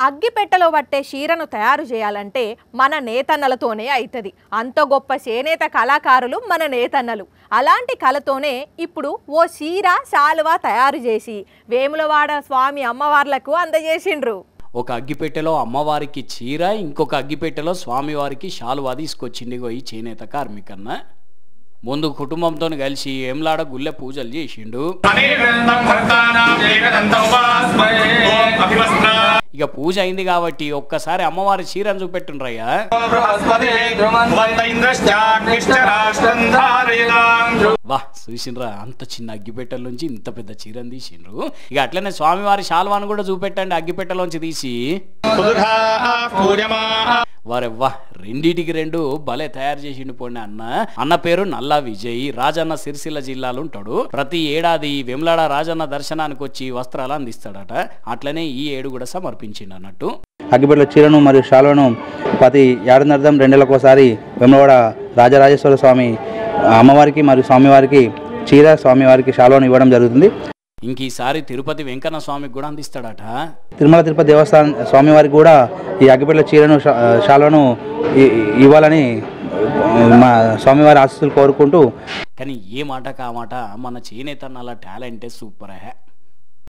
అగ్గిపెట్టెలో పట్టే చీరను తయారు చేయాలంటే మన నేతన్నలతోనే అవుతుంది. అంత గొప్ప చేనేత కళాకారులు మన నేతన్నలు. అలాంటి కళతోనే ఇప్పుడు ఓ చీర శాలువా తయారు చేసి వేములవాడ స్వామి అమ్మవార్లకు అందజేసిండ్రు. ఒక అగ్గిపెట్టెలో అమ్మవారికి చీర, ఇంకొక అగ్గిపెట్టెలో స్వామివారికి శాలువా తీసుకొచ్చింది ఈ చేనేత కార్మికన్న. ముందు కుటుంబంతో కలిసి వేములాడ గుళ్ళె పూజలు చేసిండు. ఇక పూజ అయింది కాబట్టి ఒక్కసారి అమ్మవారి చీరను చూపెట్టుండ్రయ్యా. వా చూసిండ్రా, అంత చిన్న అగ్గిపెట్టెల నుంచి ఇంత పెద్ద చీరను తీసిండ్రు. ఇక అట్లనే స్వామివారి శాలువాను కూడా చూపెట్టండి అగ్గిపెట్టెలోంచి తీసి. వారెవ్వా రెండిటికి రెండు భలే తయారు చేసిండు పోండి అన్న పేరు నల్లా విజయ్. రాజన్న సిరిసిల్ల జిల్లాలో ఉంటాడు. ప్రతి ఏడాది వేములాడ రాజన్న దర్శనానికి వచ్చి వస్త్రాలు అందిస్తాడట. అట్లనే ఈ ఏడు కూడా సమర్పించిండు అన్నట్టు. అగ్గిపెట్టెల చీరను మరియు శాలువను ప్రతి ఏడాది 2 నెలలకోసారి వేములవాడ రాజరాజేశ్వర స్వామి అమ్మవారికి మరియు స్వామివారికి చీర, స్వామివారికి శాలువను ఇవ్వడం జరుగుతుంది. ఇంక ఈసారి తిరుపతి వెంకన్న స్వామికి కూడా అందిస్తాడట. తిరుమల తిరుపతి దేవస్థానం స్వామివారికి కూడా ఈ అగ్గిపెట్టెల చీరను శాలువను ఇవ్వాలని మా స్వామివారి ఆశీస్సులు కోరుకుంటూ. కానీ ఏ మాట కా మాట మన చేనేతన్నల టాలెంటే సూపర్.